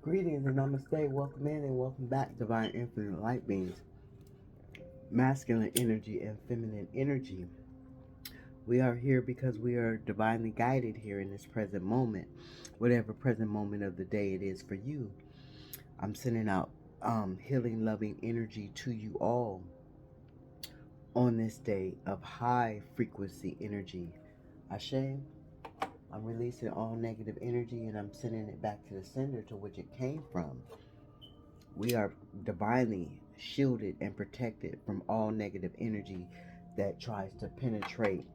Greetings and namaste. Welcome in and welcome back, Divine Infinite Light Beings. Masculine energy and feminine energy. We are here because we are divinely guided here in this present moment, whatever present moment of the day it is for you. I'm sending out healing, loving energy to you all on this day of high frequency energy. Ashe, I'm releasing all negative energy and I'm sending it back to the sender to which it came from. We are divinely shielded and protected from all negative energy that tries to penetrate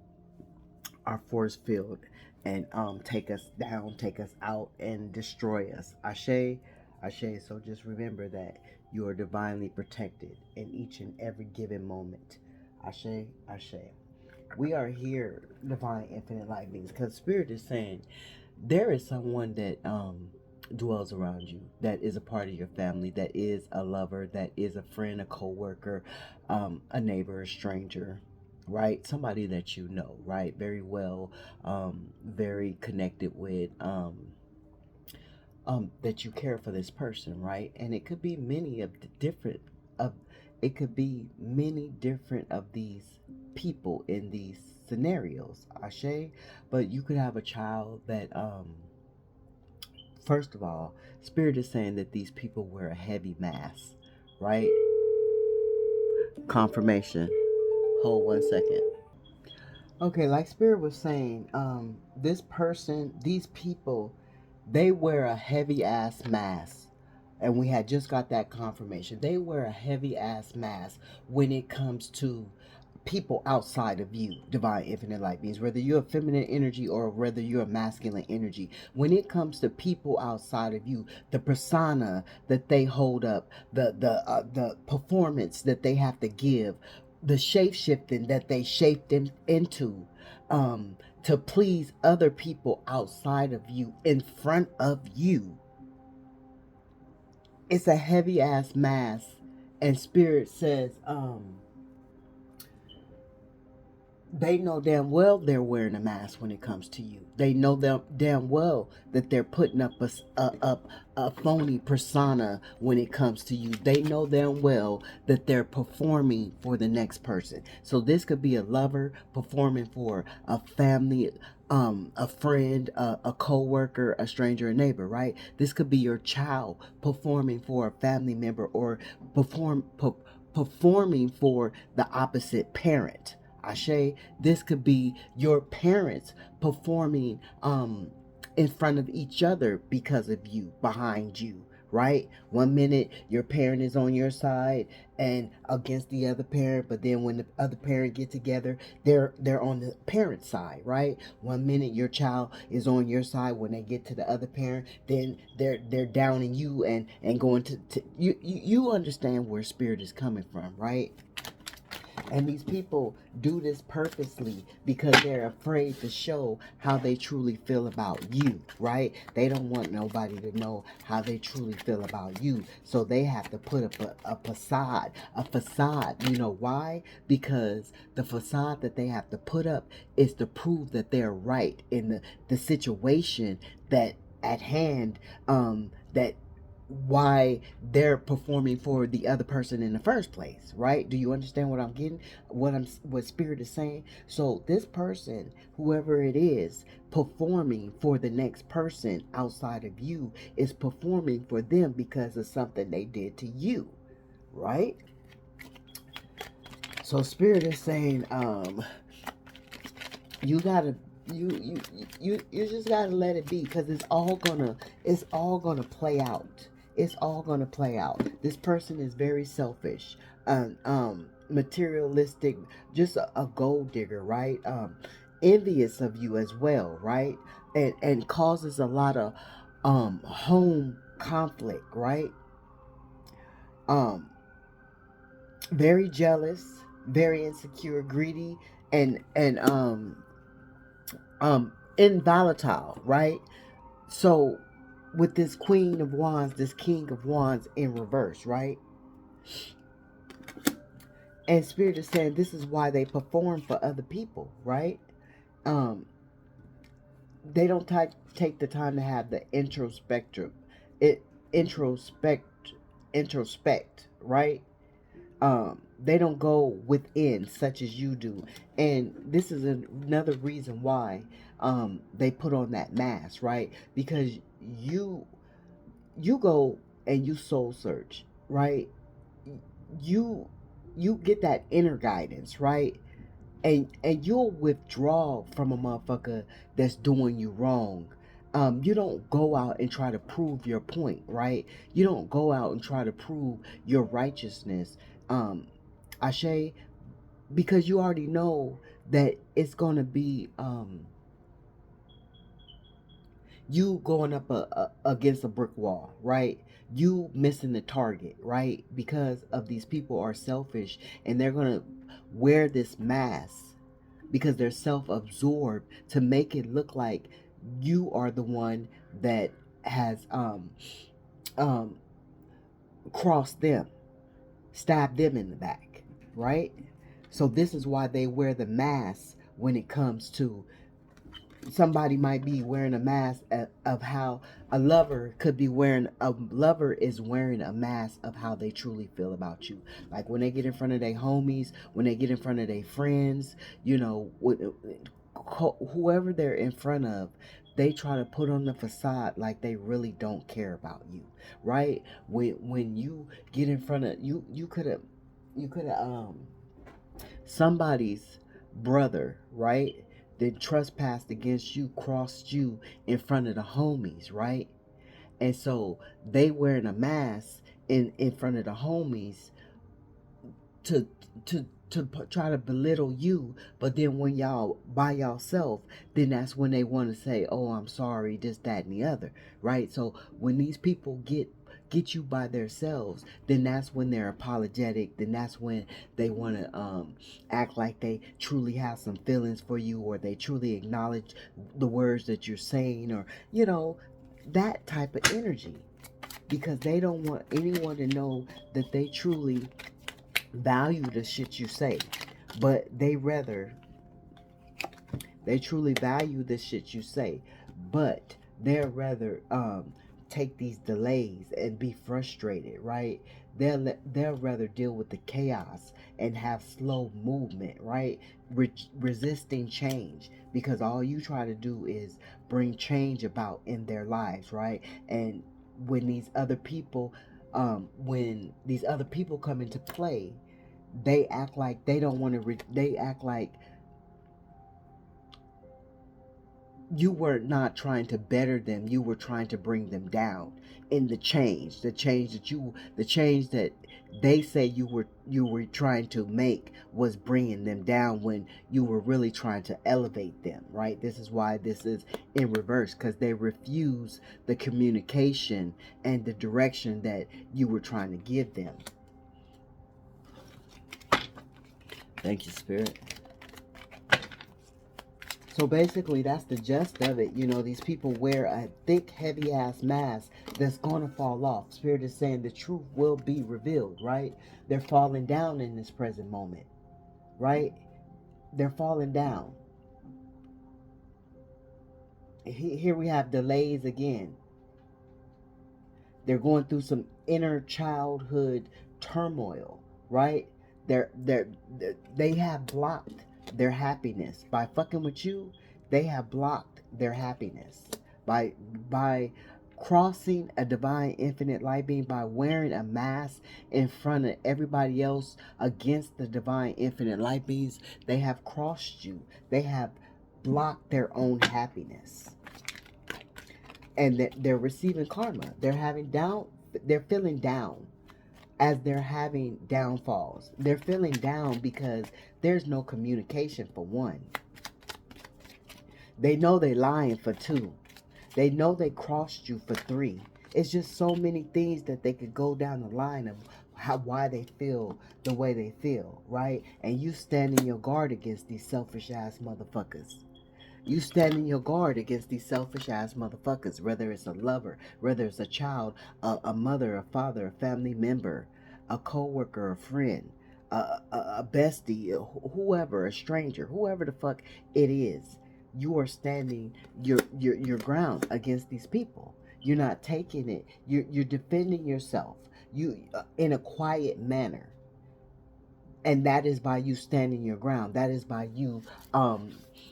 our force field and take us down, take us out, and destroy us. Ashe, Ashe. So just remember that you are divinely protected in each and every given moment. Ashe, Ashe. We are here, divine infinite light beings, because Spirit is saying there is someone that dwells around you, that is a part of your family, that is a lover, that is a friend, a co-worker, a neighbor, a stranger, right? Somebody that you know, right? Very well, very connected with, that you care for this person, right? And it could be many of the different of it could be many different of these people in these scenarios, Ashe. But you could have a child that first of all, Spirit is saying that these people wear a heavy mask, right? Confirmation. Hold 1 second. Okay, like Spirit was saying, this person, these people, they wear a heavy ass mask. And we had just got that confirmation. They wear a heavy ass mask when it comes to people outside of you, divine infinite light beings, whether you're a feminine energy or whether you're a masculine energy. When it comes to people outside of you, the persona that they hold up, the performance that they have to give, the shape shifting that they shaped into, to please other people outside of you, in front of you, it's a heavy ass mask. And Spirit says, they know damn well they're wearing a mask when it comes to you. They know damn well that they're putting up a phony persona when it comes to you. They know damn well that they're performing for the next person. So this could be a lover performing for a family, a friend, a co-worker, a stranger, a neighbor, right? This could be your child performing for a family member, or performing for the opposite parent. Ashe, this could be your parents performing in front of each other because of you, behind you, right? 1 minute your parent is on your side and against the other parent, but then when the other parent get together, they're on the parent side, right? 1 minute your child is on your side, when they get to the other parent, then they're downing you and going to you understand where Spirit is coming from, right? And these people do this purposely because they're afraid to show how they truly feel about you, right? They don't want nobody to know how they truly feel about you. So they have to put up a facade, a facade. You know why? Because the facade that they have to put up is to prove that they're right in the situation that at hand, that why they're performing for the other person in the first place, right? Do you understand what I'm getting, what Spirit is saying? So this person, whoever it is performing for the next person outside of you, is performing for them because of something they did to you, right? So Spirit is saying, you gotta, you just gotta let it be, because it's all gonna play out. It's all gonna play out. This person is very selfish, materialistic, just a gold digger, right? Envious of you as well, right? And causes a lot of home conflict, right? um Very jealous, very insecure, greedy, and involatile, right? So with this Queen of Wands, this King of Wands in reverse, right? And Spirit is saying this is why they perform for other people, right? um they don't take the time to have the introspective, it introspect, right? They don't go within such as you do, and this is another reason why they put on that mask, right? Because you you go and you soul search, right? you you get that inner guidance, right? And you'll withdraw from a motherfucker that's doing you wrong. You don't go out and try to prove your point, right? You don't go out and try to prove your righteousness, Ashe, because you already know that it's gonna be you going up against a brick wall, right? You missing the target, right? Because of these people are selfish and they're gonna wear this mask because they're self-absorbed to make it look like you are the one that has um crossed them, stabbed them in the back, right? So this is why they wear the mask when it comes to somebody might be wearing a mask of how a lover is wearing a mask of how they truly feel about you. Like when they get in front of their homies, when they get in front of their friends, you know, whoever they're in front of, they try to put on the facade like they really don't care about you, right? When you get in front of you could have somebody's brother, right? That trespassed against you, crossed you in front of the homies, right? And so they wearing a mask in front of the homies to try to belittle you, but then when y'all by yourself, then that's when they want to say, oh, I'm sorry, this, that, and the other, right? So when these people get you by themselves, then that's when they're apologetic, then that's when they want to act like they truly have some feelings for you, or they truly acknowledge the words that you're saying, or that type of energy, because they don't want anyone to know that they truly value the shit you say, but they truly value the shit you say, but they'll rather take these delays and be frustrated, right? They'll rather deal with the chaos and have slow movement, right? Resisting change, because all you try to do is bring change about in their lives, right? And when these other people come into play, they act like they don't want to they act like you were not trying to better them, you were trying to bring them down in the change that they say you were trying to make was bringing them down when you were really trying to elevate them, right? This is why this is in reverse, because they refuse the communication and the direction that you were trying to give them. Thank you, Spirit. So basically, that's the gist of it. These people wear a thick, heavy ass mask that's going to fall off. Spirit is saying the truth will be revealed, right? They're falling down in this present moment, right? They're falling down. Here we have delays again. They're going through some inner childhood turmoil, right? They're they have blocked their happiness by fucking with you. They have blocked their happiness by crossing a divine infinite light being, by wearing a mask in front of everybody else against the divine infinite light beings. They have crossed you. They have blocked their own happiness, and that they're receiving karma. They're feeling down as they're having downfalls. They're feeling down because there's no communication, for one. They know they lying, for two. They know they crossed you, for three. It's just so many things that they could go down the line of why they feel the way they feel, right? And you stand in your guard against these selfish ass motherfuckers. You stand in your guard against these selfish ass motherfuckers, whether it's a lover, whether it's a child, a mother, a father, a family member, a co-worker, a friend, a bestie, whoever, a stranger, whoever the fuck it is. You are standing your ground against these people. You're not taking it. You're defending yourself. You in a quiet manner, and that is by you standing your ground. That is by you um,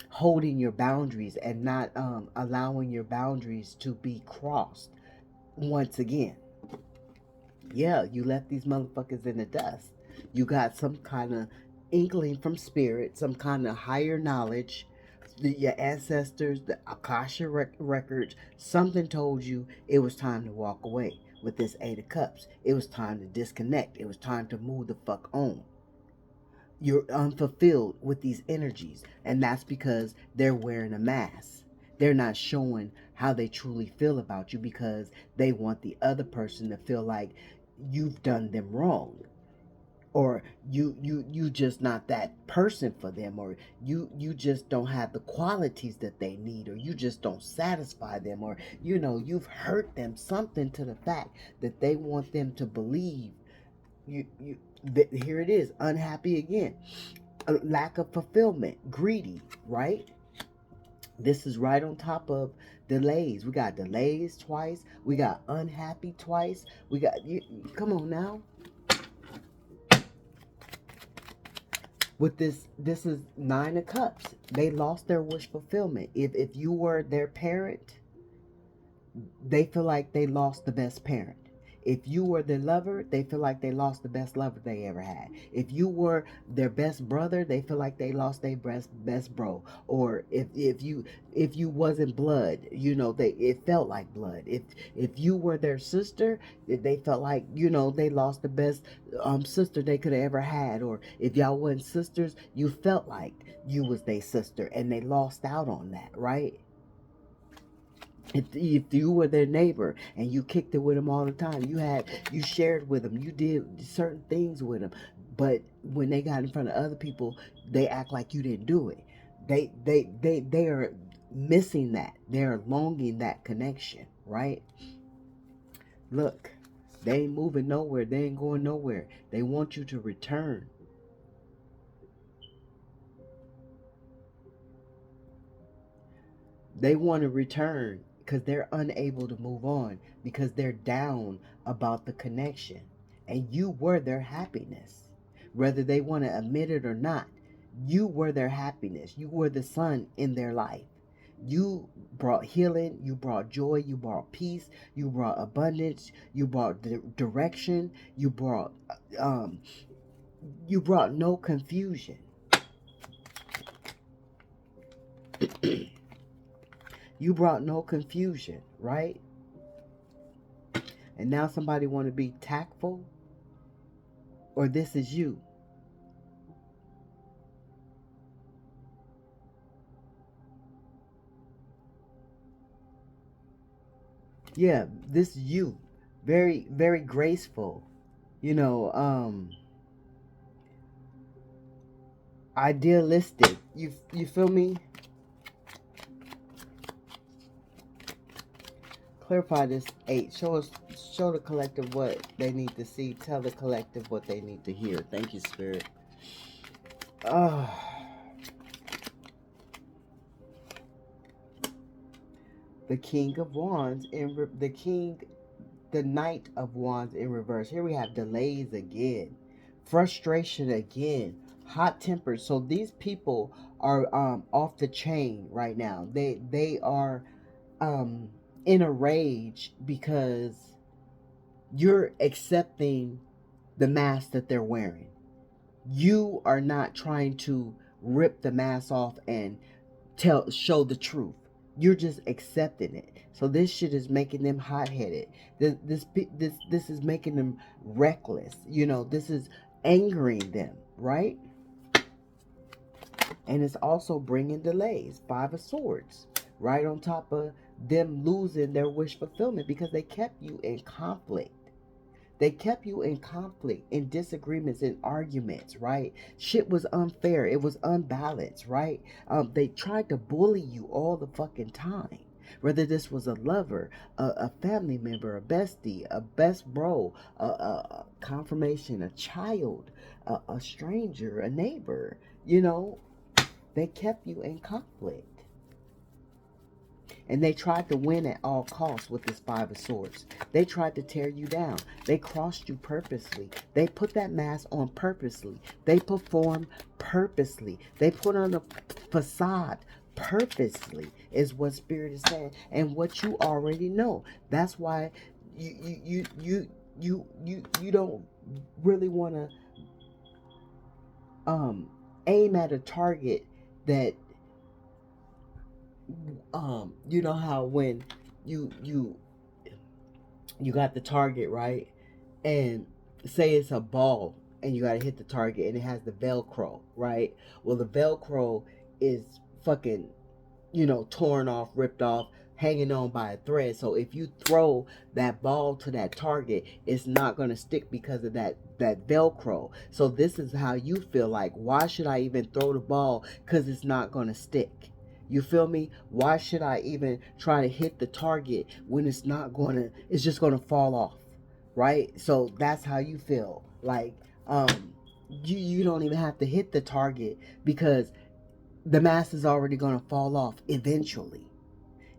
holding your boundaries and not allowing your boundaries to be crossed once again. Yeah, you left these motherfuckers in the dust. You got some kind of inkling from spirit, some kind of higher knowledge. Your ancestors, the Akasha records, something told you it was time to walk away with this Eight of Cups. It was time to disconnect. It was time to move the fuck on. You're unfulfilled with these energies, and that's because they're wearing a mask. They're not showing how they truly feel about you because they want the other person to feel like you've done them wrong, or you just not that person for them, or you just don't have the qualities that they need, or you just don't satisfy them, or you've hurt them something to the fact that they want them to believe you here it is, unhappy again, a lack of fulfillment, greedy, right? This is right on top of delays. We got delays twice, we got unhappy twice, we got come on now. With this is Nine of Cups. They lost their wish fulfillment. If you were their parent, they feel like they lost the best parent. If you were their lover, they feel like they lost the best lover they ever had. If you were their best brother, they feel like they lost their best bro. Or if you wasn't blood, they it felt like blood. If you were their sister, they felt like they lost the best sister they could have ever had. Or if y'all wasn't sisters, you felt like you was their sister, and they lost out on that, right? If you were their neighbor and you kicked it with them all the time, you shared with them, you did certain things with them, but when they got in front of other people, they act like you didn't do it. They are missing that. They're longing that connection, right? Look, they ain't moving nowhere. They ain't going nowhere. They want you to return. They want to return because they're unable to move on because they're down about the connection. And you were their happiness. Whether they want to admit it or not, you were their happiness. You were the sun in their life. You brought healing, you brought joy, you brought peace, you brought abundance, you brought direction, um you brought no confusion. You brought no confusion, right? And now somebody want to be tactful, or this is you. Yeah, this is you. Very, very graceful. You know, idealistic. You feel me? Clarify this 8. Show the collective what they need to see. Tell the collective what they need to hear. Thank you, Spirit. The King of Wands in the Knight of Wands in reverse. Here we have delays again, frustration again, hot tempered. So these people are off the chain right now. They are um in a rage because you're accepting the mask that they're wearing. You are not trying to rip the mask off and show the truth. You're just accepting it. So this shit is making them hot-headed. This is making them reckless. This is angering them, right? And it's also bringing delays. 5 of Swords, right on top of them losing their wish fulfillment because they kept you in conflict. They kept you in conflict, in disagreements, in arguments, right? Shit was unfair. It was unbalanced, right? They tried to bully you all the fucking time. Whether this was a lover, a family member, a bestie, a best bro, a confirmation, a child, a stranger, a neighbor, they kept you in conflict. And they tried to win at all costs with this Five of Swords. They tried to tear you down. They crossed you purposely. They put that mask on purposely. They performed purposely. They put on a facade purposely, is what Spirit is saying. And what you already know. That's why you don't really want to aim at a target that you know how when you got the target, right, and say it's a ball and you got to hit the target and it has the velcro, right? Well, the velcro is fucking, torn off, ripped off, hanging on by a thread. So if you throw that ball to that target, it's not going to stick because of that velcro. So this is how you feel like, why should I even throw the ball? Because it's not going to stick. You feel me? Why should I even try to hit the target when it's just going to fall off, right? So that's how you feel. Like, you don't even have to hit the target because the mask is already going to fall off eventually.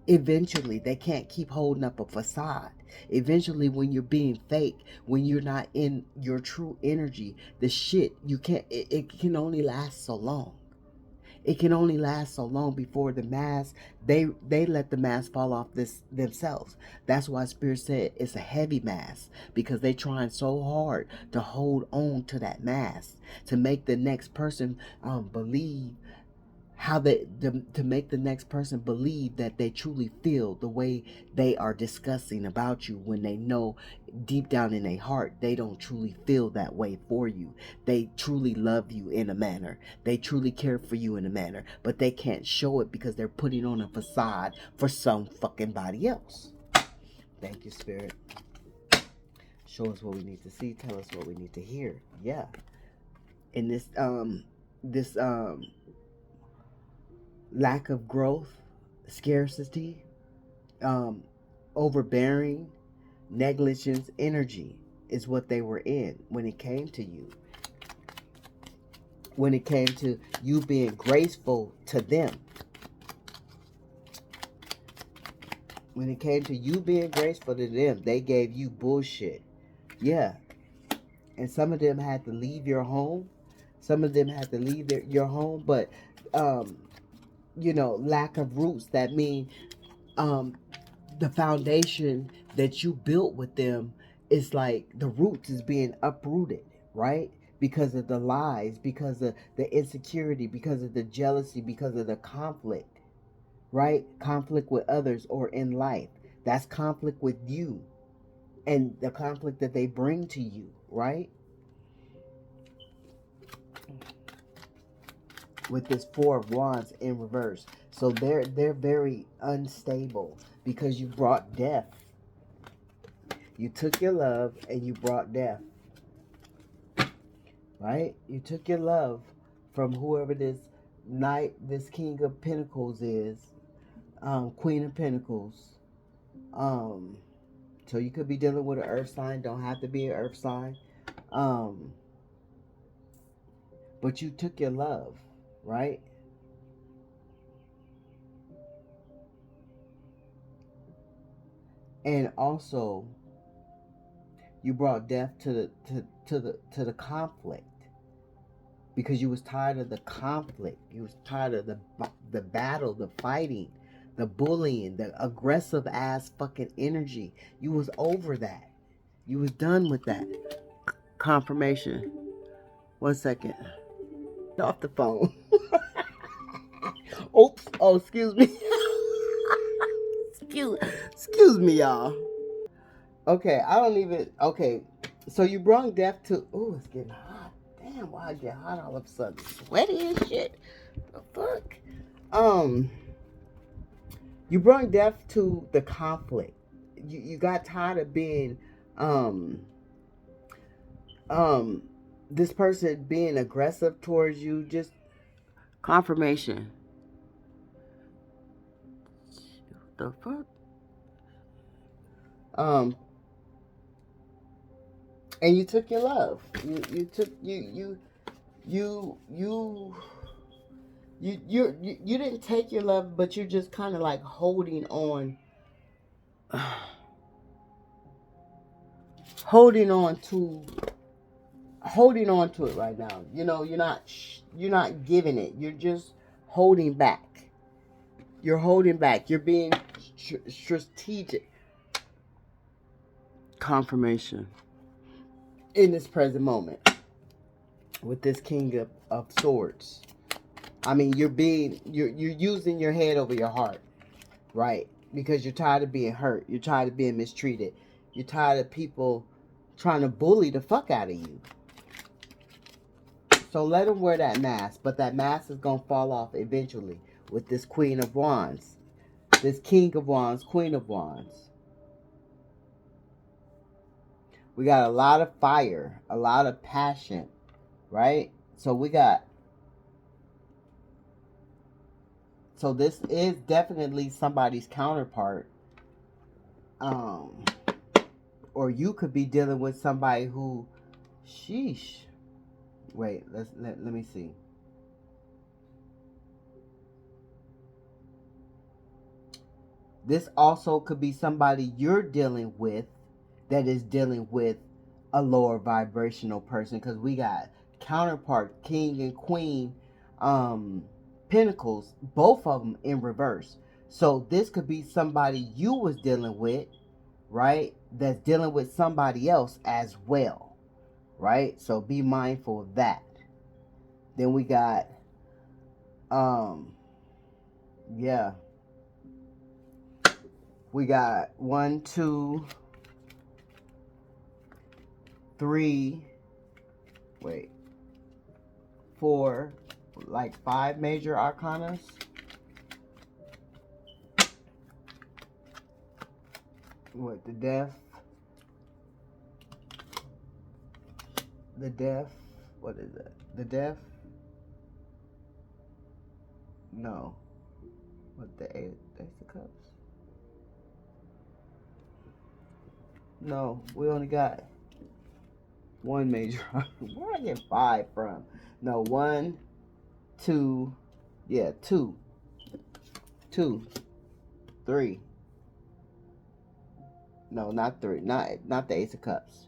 Eventually, they can't keep holding up a facade. Eventually, when you're being fake, when you're not in your true energy, the shit, it can only last so long. It can only last so long before the mask, they let the mask fall off themselves. That's why Spirit said it's a heavy mask, because they trying so hard to hold on to that mask to make the next person believe to make the next person believe that they truly feel the way they are discussing about you, when they know deep down in their heart they don't truly feel that way for you. They truly love you in a manner, they truly care for you in a manner, but they can't show it because they're putting on a facade for some fucking body else. Thank you, Spirit. Show us what we need to see, tell us what we need to hear. Yeah. In this lack of growth, scarcity, overbearing, negligence energy is what they were in when it came to you. When it came to you being graceful to them. When it came to you being graceful to them, they gave you bullshit. Yeah. And some of them had to leave your home. Some of them had to leave your home, but lack of roots, that mean the foundation that you built with them is like the roots is being uprooted, right? Because of the lies, because of the insecurity, because of the jealousy, because of the conflict, right? Conflict with others or in life. That's conflict with you and the conflict that they bring to you, right? With this Four of Wands in reverse. So they're very unstable because you brought death. You took your love and you brought death. Right? You took your love from whoever this King of Pentacles is, Queen of Pentacles. So you could be dealing with an earth sign, don't have to be an earth sign. But you took your love, right? And also you brought death to the conflict, because you was tired of the conflict. You was tired of the battle, the fighting, the bullying, the aggressive ass fucking energy. You was over that. You was done with that. Confirmation. 1 second. Off the phone. Oops. Oh, excuse me. excuse me, y'all. Okay, I don't even. Okay, so you brought death to. Oh, it's getting hot. Damn, why I get hot all of a sudden? Sweaty and shit. The fuck. You brought death to the conflict. You got tired of being this person being aggressive towards you. Just confirmation. The fuck. And you took your love. You You didn't take your love, but you're just kind of like holding on to it right now. You know, you're not giving it. You're just holding back. You're holding back. You're being strategic. Confirmation in this present moment with this King of Swords. I mean, you're using your head over your heart, right? Because you're tired of being hurt. You're tired of being mistreated. You're tired of people trying to bully the fuck out of you. So let them wear that mask, but that mask is going to fall off eventually with this Queen of Wands, this King of Wands, Queen of Wands. We got a lot of fire, a lot of passion, right? So this is definitely somebody's counterpart. Or you could be dealing with somebody who, sheesh. Wait, let me see. This also could be somebody you're dealing with that is dealing with a lower vibrational person, because we got counterpart, king and queen, pentacles, both of them in reverse. So this could be somebody you was dealing with, right, that's dealing with somebody else as well, right? So be mindful of that. Then we got yeah, we got 1, 2, 3, wait, 4, like 5 major arcanas. What, the death, what is it? The death? No. What, the Ace of Cups? No, we only got one major. Where I get 5 from? No, 1, 2, yeah, 2, 3. No, not 3. Not the Ace of Cups.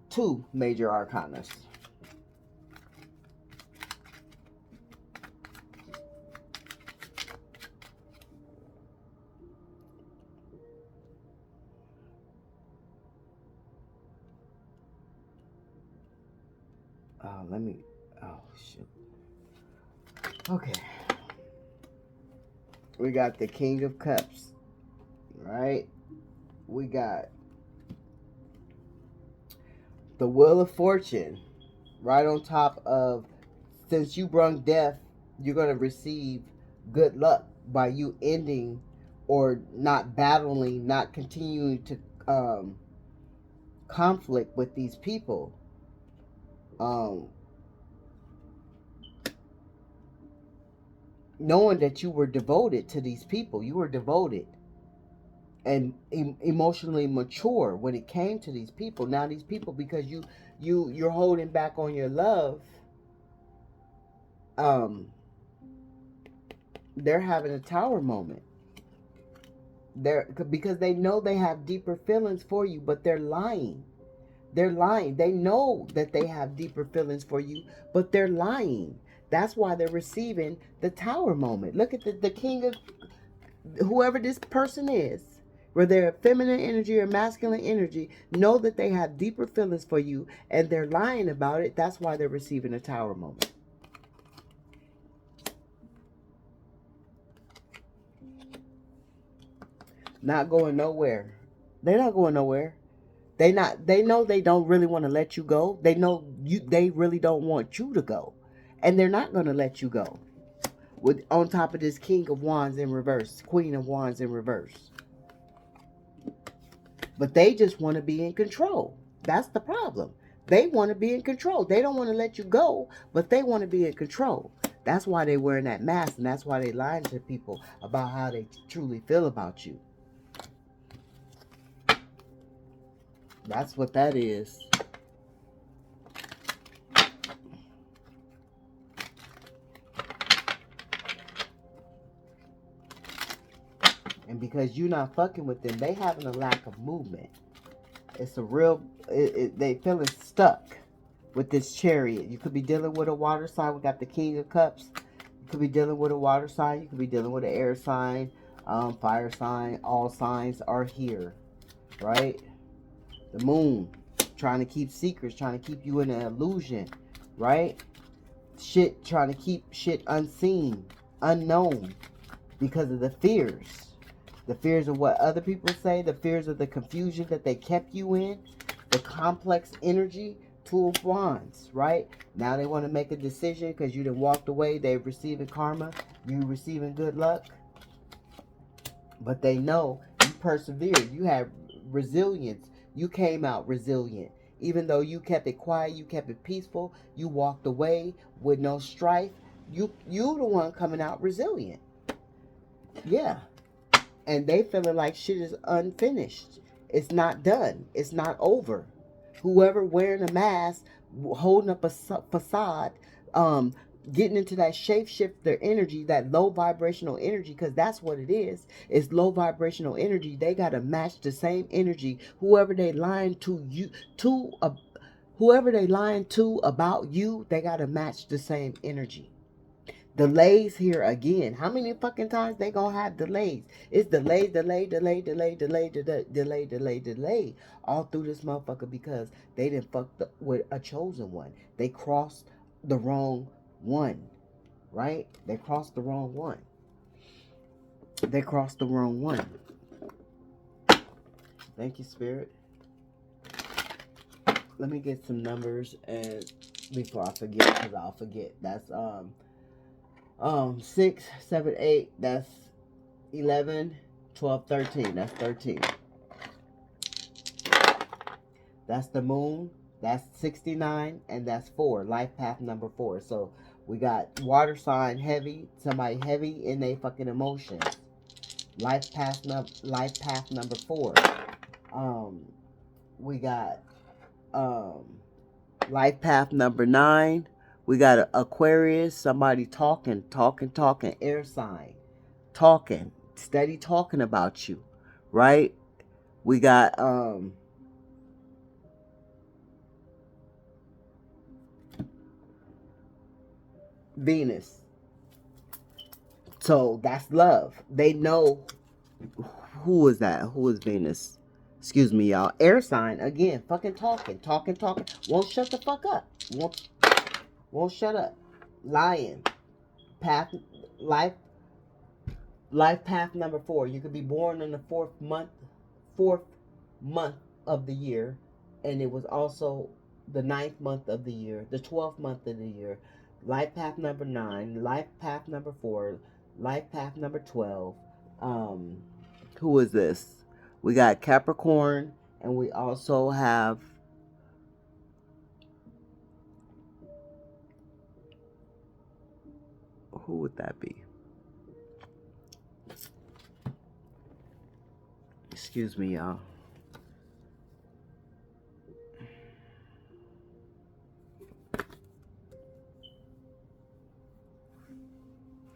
2 major arcanas. Oh, shoot. Okay. We got the King of Cups, right? We got the Wheel of Fortune right on top of, since you brung death, you're going to receive good luck by you ending or not battling, not continuing to conflict with these people. Knowing that you were devoted to these people, you were devoted and emotionally mature when it came to these people. Now these people, because you're holding back on your love, they're having a tower moment. Because they know they have deeper feelings for you, but they're lying. They're lying. They know that they have deeper feelings for you, but they're lying. That's why they're receiving the tower moment. Look at the king of, whoever this person is, whether they're feminine energy or masculine energy, know that they have deeper feelings for you and they're lying about it. That's why they're receiving a tower moment. Not going nowhere. They're not going nowhere. They know they don't really want to let you go. They know they really don't want you to go. And they're not going to let you go. With on top of this King of Wands in reverse, Queen of Wands in reverse. But they just want to be in control. That's the problem. They want to be in control. They don't want to let you go, but they want to be in control. That's why they're wearing that mask, and that's why they lying to people about how they truly feel about you. That's what that is. because you're not fucking with them. They having a lack of movement. It's a real, they feeling stuck with this Chariot. You could be dealing with a water sign. We got the King of Cups. You could be dealing with a water sign. You could be dealing with an air sign, fire sign. All signs are here, right? The Moon, trying to keep secrets, trying to keep you in an illusion, right? Shit, trying to keep shit unseen, unknown, because of the fears. The fears of what other people say, the fears of the confusion that they kept you in, the complex energy. Two of Wands, right? Now they want to make a decision because you done walked away. They're receiving karma. You receiving good luck. But they know you persevered. You had resilience. You came out resilient. Even though you kept it quiet, you kept it peaceful, you walked away with no strife. You the one coming out resilient. Yeah. And they feeling like shit is unfinished. It's not done. It's not over. Whoever wearing a mask, holding up a facade, getting into that shapeshifter energy, that low vibrational energy, because that's what it is. It's low vibrational energy. They got to match the same energy. Whoever they lying to you, whoever they lying to about you, they got to match the same energy. Delays here again. How many fucking times they gonna have delays? It's delay, delay all through this motherfucker because they didn't fuck with a chosen one. They crossed the wrong one, right? They crossed the wrong one. They crossed the wrong one. Thank you, Spirit. Let me get some numbers and before I forget, because I'll forget. That's 6, 7, 8, that's 11, 12, 13, that's 13. That's the Moon, that's 69, and that's 4, life path number 4. So we got water sign heavy, somebody heavy in their fucking emotions. Life path number 4. We got life path number 9. We got an Aquarius, somebody talking, air sign, talking, steady talking about you, right? We got Venus. So that's love. They know who is that? Who is Venus? Excuse me, y'all. Air sign again, fucking talking. Won't shut the fuck up. Won't shut up. Lion. Life path number 4. You could be born in the fourth month of the year, and it was also the 9th month of the year, the 12th month of the year. Life path number 9, life path number 4, life path number 12. Who is this? We got Capricorn, and we also have who would that be? Excuse me, y'all.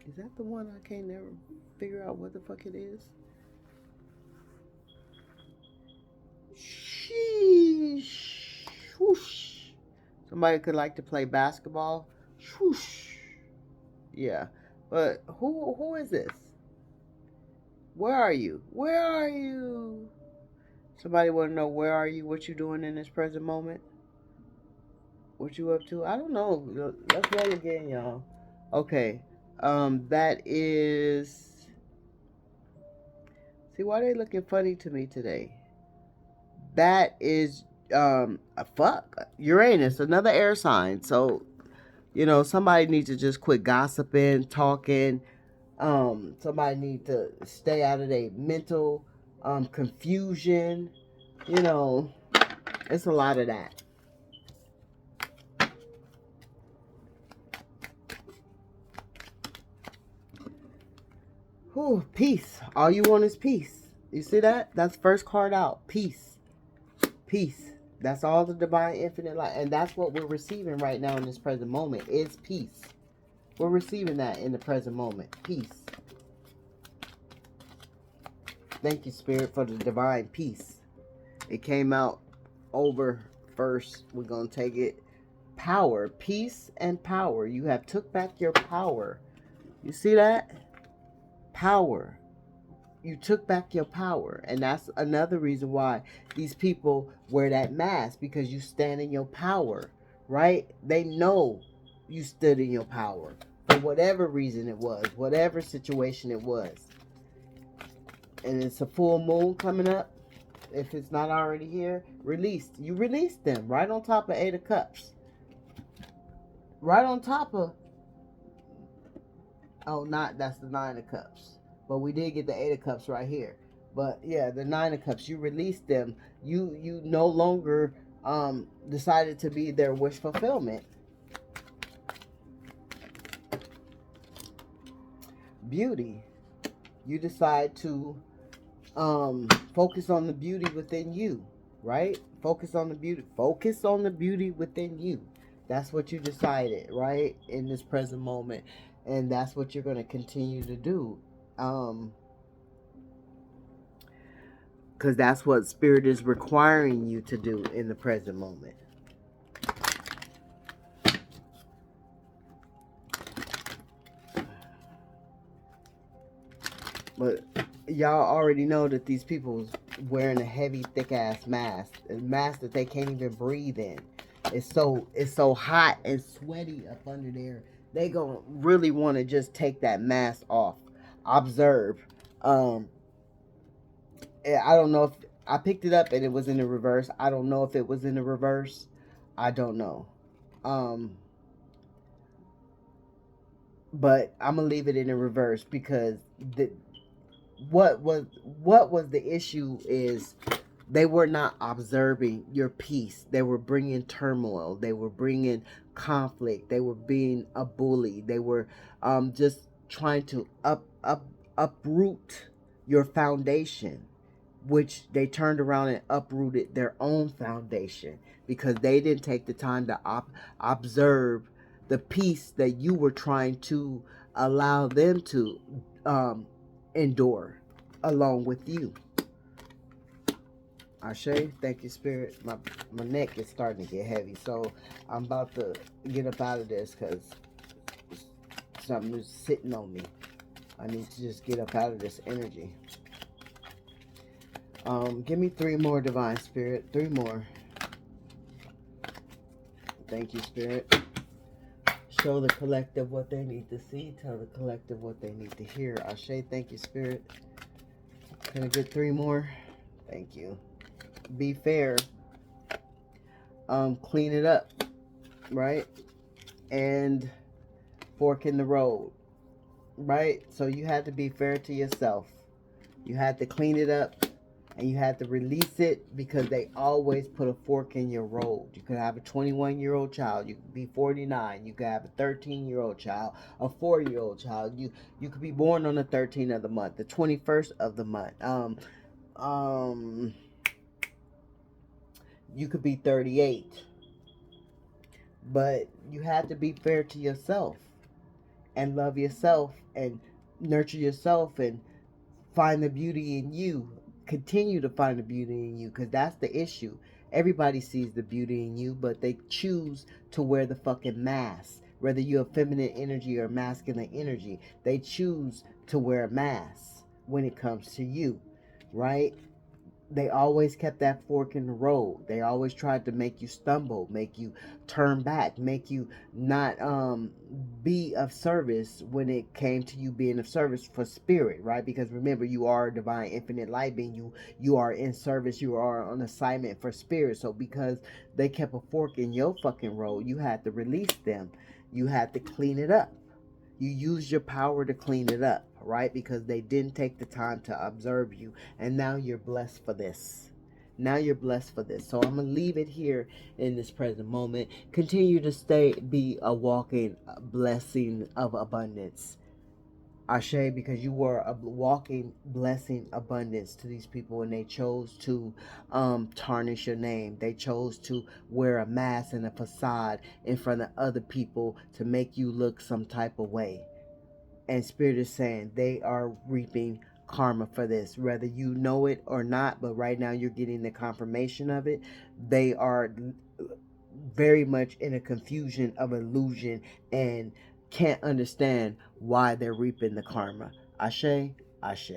Is that the one I can't never figure out what the fuck it is? Sheesh. Whoosh. Somebody could like to play basketball. Whoosh. Yeah. But who is this? Where are you? Where are you? Somebody want to know where are you? What you doing in this present moment? What you up to? I don't know. Let's roll again, y'all. Okay. That is... See, why are they looking funny to me today? That is, Uranus, another air sign. So, somebody needs to just quit gossiping, talking. Somebody needs to stay out of their mental confusion. It's a lot of that. Whew, peace. All you want is peace. You see that? That's first card out. Peace. Peace. That's all the divine infinite light. And that's what we're receiving right now in this present moment is peace. We're receiving that in the present moment. Peace. Thank you, Spirit, for the divine peace. It came out over first. We're going to take it. Power, peace, and power. You have took back your power. You see that? Power. You took back your power. And that's another reason why these people wear that mask, because you stand in your power, right? They know you stood in your power for whatever reason it was, whatever situation it was. And it's a full moon coming up. If it's not already here, released. You released them right on top of Eight of Cups. Right on top of, oh, not, that's the Nine of Cups. But we did get the Eight of Cups right here. But yeah, the Nine of Cups, you released them. You no longer decided to be their wish fulfillment. Beauty. You decide to focus on the beauty within you, right? Focus on the beauty within you. That's what you decided, right, in this present moment. And that's what you're going to continue to do, because that's what Spirit is requiring you to do in the present moment. But y'all already know that these people wearing a heavy, thick ass mask, a mask that they can't even breathe in. It's so hot and sweaty up under there. They gonna really want to just take that mask off. Observe. I don't know if I picked it up and it was in the reverse. I don't know if it was in the reverse. I don't know. But I'm gonna leave it in the reverse, because what was the issue is they were not observing your peace. They were bringing turmoil. They were bringing conflict. They were being a bully. They were just trying to uproot your foundation, which they turned around and uprooted their own foundation, because they didn't take the time to observe the peace that you were trying to allow them to endure along with you. Ashe, thank you, Spirit. My neck is starting to get heavy, so I'm about to get up out of this because something is sitting on me. I need to just get up out of this energy. Give me 3 more, Divine Spirit. 3 more. Thank you, Spirit. Show the collective what they need to see. Tell the collective what they need to hear. Ashe, thank you, Spirit. Can I get 3 more? Thank you. Be fair. Clean it up, right? And fork in the road, right? So you had to be fair to yourself. You had to clean it up, and you had to release it, because they always put a fork in your road. You could have a 21-year-old child. You could be 49. You could have a 13-year-old child, a 4-year-old child. You could be born on the 13th of the month, the 21st of the month. You could be 38. But you had to be fair to yourself and love yourself and nurture yourself and find the beauty in you. Continue to find the beauty in you, because that's the issue. Everybody sees the beauty in you, but they choose to wear the fucking mask. Whether you're feminine energy or masculine energy, they choose to wear a mask when it comes to you, right? They always kept that fork in the road. They always tried to make you stumble, make you turn back, make you not be of service when it came to you being of service for Spirit, right? Because remember, you are a divine infinite light being. You are in service. You are on assignment for Spirit. So because they kept a fork in your fucking road, you had to release them. You had to clean it up. You used your power to clean it up, right? Because they didn't take the time to observe you. And now you're blessed for this. Now you're blessed for this. So I'm going to leave it here in this present moment. Continue to be a walking blessing of abundance. Ashe, because you were a walking blessing abundance to these people, and they chose to tarnish your name. They chose to wear a mask and a facade in front of other people to make you look some type of way. And Spirit is saying they are reaping karma for this, whether you know it or not. But right now you're getting the confirmation of it. They are very much in a confusion of illusion and can't understand why they're reaping the karma. Ashe, Ashe.